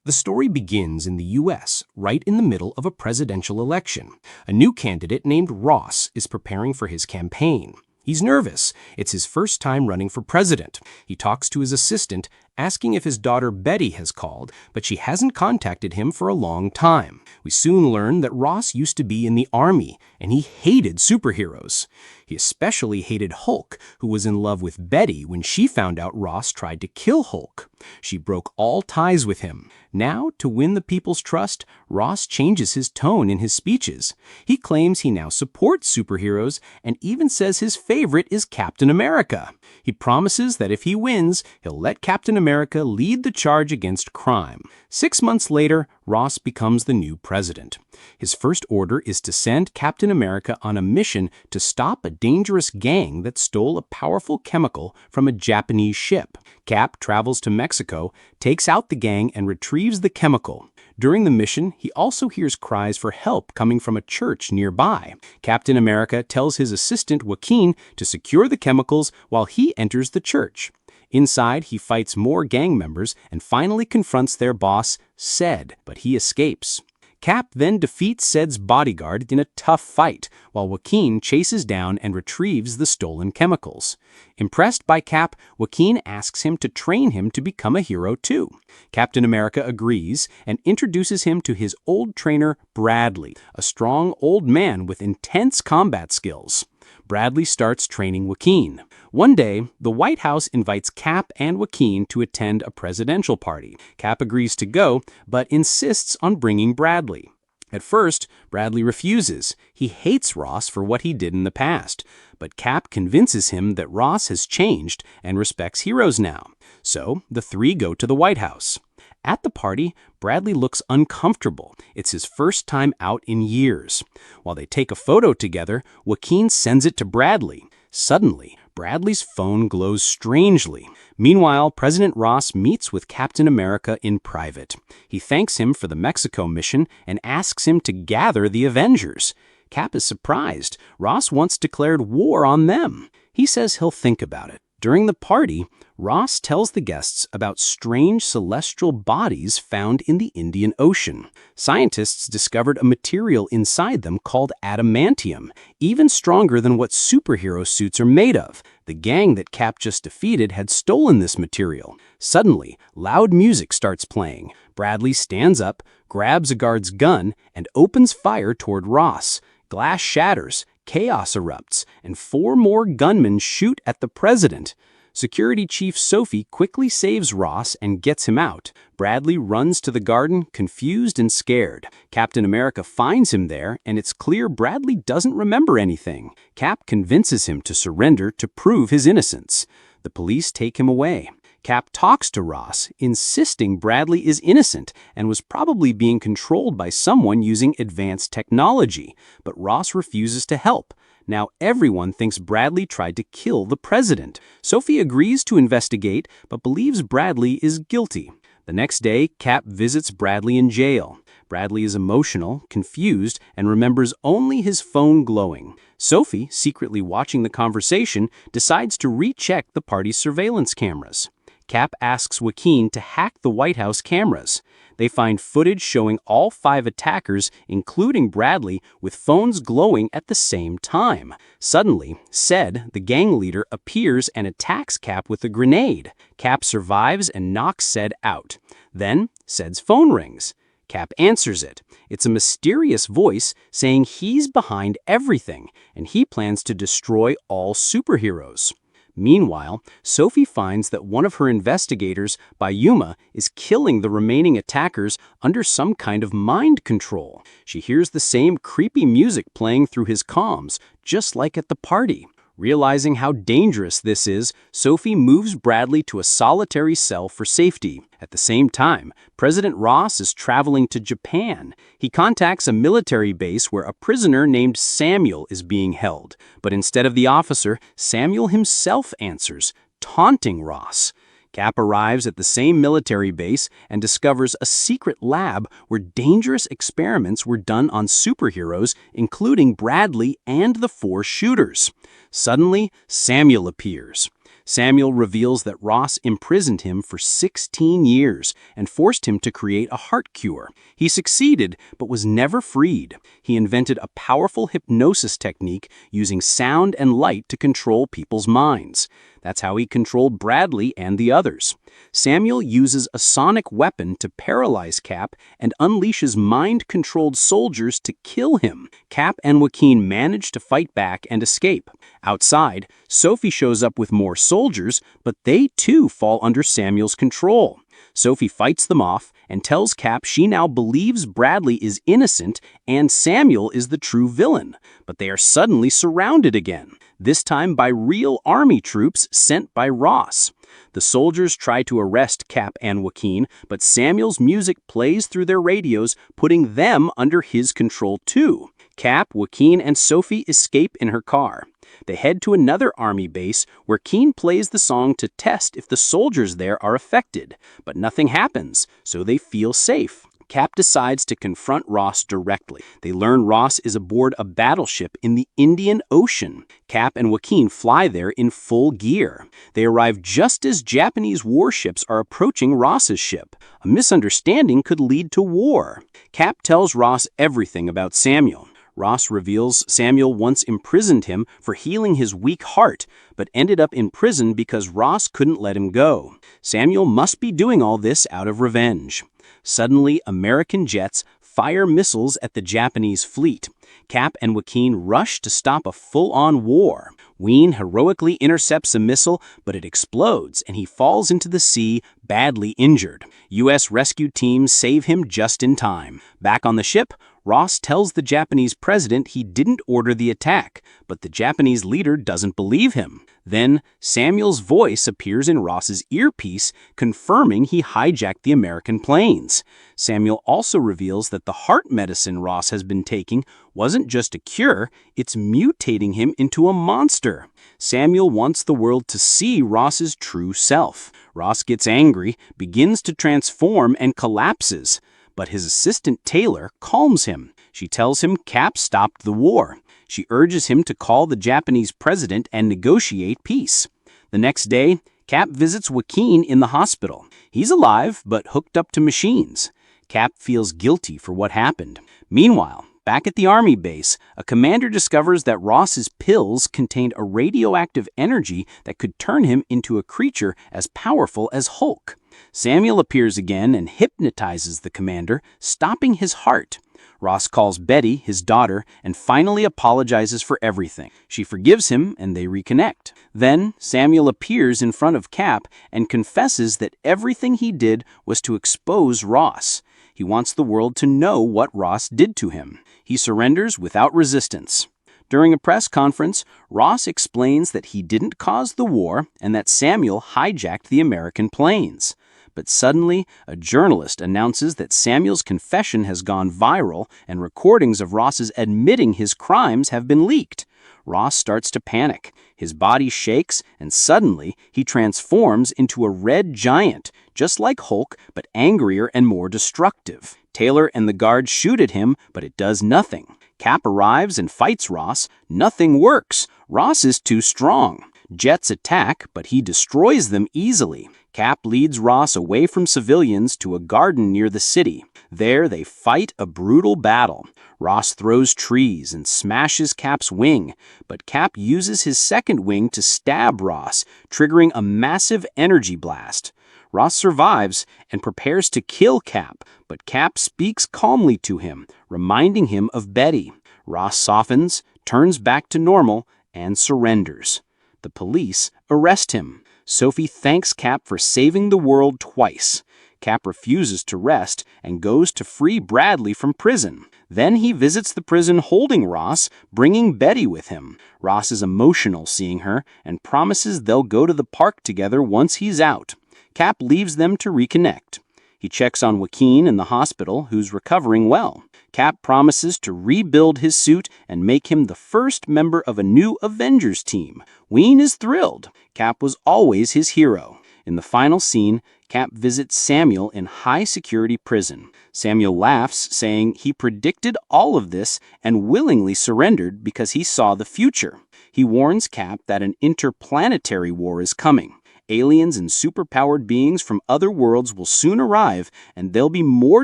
The story begins in the U.S., right in the middle of a presidential election. A new candidate named Ross is preparing for his campaign. He's nervous. It's his first time running for president. He talks to his assistant, asking if his daughter Betty has called, but she hasn't contacted him for a long time. We soon learn that Ross used to be in the army, and he hated superheroes. He especially hated Hulk, who was in love with Betty when she found out Ross tried to kill Hulk. She broke all ties with him. Now, to win the people's trust, Ross changes his tone in his speeches. He claims he now supports superheroes and even says his favorite is Captain America. He promises that if he wins, he'll let Captain America lead the charge against crime. 6 months later, Ross becomes the new president. His first order is to send Captain America on a mission to stop a dangerous gang that stole a powerful chemical from a Japanese ship. Cap travels to Mexico, takes out the gang, and retrieves the chemical. During the mission, he also hears cries for help coming from a church nearby. Captain America tells his assistant Joaquin to secure the chemicals while he enters the church. Inside, he fights more gang members and finally confronts their boss, Ced, but he escapes. Cap then defeats Ced's bodyguard in a tough fight, while Joaquin chases down and retrieves the stolen chemicals. Impressed by Cap, Joaquin asks him to train him to become a hero too. Captain America agrees and introduces him to his old trainer, Bradley, a strong old man with intense combat skills. Bradley starts training Joaquin. One day, the White House invites Cap and Joaquin to attend a presidential party. Cap agrees to go, but insists on bringing Bradley. At first, Bradley refuses. He hates Ross for what he did in the past. But Cap convinces him that Ross has changed and respects heroes now. So, the three go to the White House. At the party, Bradley looks uncomfortable. It's his first time out in years. While they take a photo together, Joaquin sends it to Bradley. Suddenly, Bradley's phone glows strangely. Meanwhile, President Ross meets with Captain America in private. He thanks him for the Mexico mission and asks him to gather the Avengers. Cap is surprised. Ross once declared war on them. He says he'll think about it. During the party, Ross tells the guests about strange celestial bodies found in the Indian Ocean. Scientists discovered a material inside them called adamantium, even stronger than what superhero suits are made of. The gang that Cap just defeated had stolen this material. Suddenly, loud music starts playing. Bradley stands up, grabs a guard's gun, and opens fire toward Ross. Glass shatters. Chaos erupts, and 4 more gunmen shoot at the president. Security Chief Sophie quickly saves Ross and gets him out. Bradley runs to the garden, confused and scared. Captain America finds him there, and it's clear Bradley doesn't remember anything. Cap convinces him to surrender to prove his innocence. The police take him away. Cap talks to Ross, insisting Bradley is innocent and was probably being controlled by someone using advanced technology, but Ross refuses to help. Now everyone thinks Bradley tried to kill the president. Sophie agrees to investigate, but believes Bradley is guilty. The next day, Cap visits Bradley in jail. Bradley is emotional, confused, and remembers only his phone glowing. Sophie, secretly watching the conversation, decides to recheck the party's surveillance cameras. Cap asks Joaquin to hack the White House cameras. They find footage showing all 5 attackers, including Bradley, with phones glowing at the same time. Suddenly, Ced, the gang leader, appears and attacks Cap with a grenade. Cap survives and knocks Ced out. Then, Ced's phone rings. Cap answers it. It's a mysterious voice saying he's behind everything, and he plans to destroy all superheroes. Meanwhile, Sophie finds that one of her investigators, Bayuma, is killing the remaining attackers under some kind of mind control. She hears the same creepy music playing through his comms, just like at the party. Realizing how dangerous this is, Sophie moves Bradley to a solitary cell for safety. At the same time, President Ross is traveling to Japan. He contacts a military base where a prisoner named Samuel is being held. But instead of the officer, Samuel himself answers, taunting Ross. Cap arrives at the same military base and discovers a secret lab where dangerous experiments were done on superheroes, including Bradley and the 4 shooters. Suddenly, Samuel appears. Samuel reveals that Ross imprisoned him for 16 years and forced him to create a heart cure. He succeeded, but was never freed. He invented a powerful hypnosis technique using sound and light to control people's minds. That's how he controlled Bradley and the others. Samuel uses a sonic weapon to paralyze Cap and unleashes mind-controlled soldiers to kill him. Cap and Joaquin manage to fight back and escape. Outside, Sophie shows up with more soldiers, but they too fall under Samuel's control. Sophie fights them off and tells Cap she now believes Bradley is innocent and Samuel is the true villain, but they are suddenly surrounded again, this time by real army troops sent by Ross. The soldiers try to arrest Cap and Joaquin, but Samuel's music plays through their radios, putting them under his control too. Cap, Joaquin, and Sophie escape in her car. They head to another army base where Keen plays the song to test if the soldiers there are affected, but nothing happens, so they feel safe. Cap decides to confront Ross directly. They learn Ross is aboard a battleship in the Indian Ocean. Cap and Joaquin fly there in full gear. They arrive just as Japanese warships are approaching Ross's ship. A misunderstanding could lead to war. Cap tells Ross everything about Samuel. Ross reveals Samuel once imprisoned him for healing his weak heart, but ended up in prison because Ross couldn't let him go. Samuel must be doing all this out of revenge. Suddenly, American jets fire missiles at the Japanese fleet. Cap and Joaquin rush to stop a full-on war. Ween heroically intercepts a missile, but it explodes and he falls into the sea, badly injured. U.S. rescue teams save him just in time. Back on the ship, Ross tells the Japanese president he didn't order the attack, but the Japanese leader doesn't believe him. Then, Samuel's voice appears in Ross's earpiece, confirming he hijacked the American planes. Samuel also reveals that the heart medicine Ross has been taking wasn't just a cure, it's mutating him into a monster. Samuel wants the world to see Ross's true self. Ross gets angry, begins to transform, and collapses. But his assistant Taylor calms him. She tells him Cap stopped the war. She urges him to call the Japanese president and negotiate peace. The next day, Cap visits Joaquin in the hospital. He's alive, but hooked up to machines. Cap feels guilty for what happened. Meanwhile, back at the army base, a commander discovers that Ross's pills contained a radioactive energy that could turn him into a creature as powerful as Hulk. Samuel appears again and hypnotizes the commander, stopping his heart. Ross calls Betty, his daughter, and finally apologizes for everything. She forgives him and they reconnect. Then, Samuel appears in front of Cap and confesses that everything he did was to expose Ross. He wants the world to know what Ross did to him. He surrenders without resistance. During a press conference, Ross explains that he didn't cause the war and that Samuel hijacked the American planes. But suddenly, a journalist announces that Samuel's confession has gone viral and recordings of Ross's admitting his crimes have been leaked. Ross starts to panic. His body shakes, and suddenly, he transforms into a red giant, just like Hulk, but angrier and more destructive. Taylor and the guards shoot at him, but it does nothing. Cap arrives and fights Ross. Nothing works. Ross is too strong. Jets attack, but he destroys them easily. Cap leads Ross away from civilians to a garden near the city. There, they fight a brutal battle. Ross throws trees and smashes Cap's wing, but Cap uses his second wing to stab Ross, triggering a massive energy blast. Ross survives and prepares to kill Cap, but Cap speaks calmly to him, reminding him of Betty. Ross softens, turns back to normal, and surrenders. The police arrest him. Sophie thanks Cap for saving the world twice. Cap refuses to rest and goes to free Bradley from prison. Then he visits the prison holding Ross, bringing Betty with him. Ross is emotional seeing her and promises they'll go to the park together once he's out. Cap leaves them to reconnect. He checks on Joaquin in the hospital, who's recovering well. Cap promises to rebuild his suit and make him the first member of a new Avengers team. Ween is thrilled. Cap was always his hero. In the final scene, Cap visits Samuel in high-security prison. Samuel laughs, saying he predicted all of this and willingly surrendered because he saw the future. He warns Cap that an interplanetary war is coming. Aliens and superpowered beings from other worlds will soon arrive, and they'll be more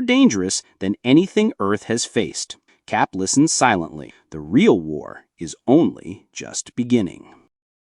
dangerous than anything Earth has faced. Cap listens silently. The real war is only just beginning.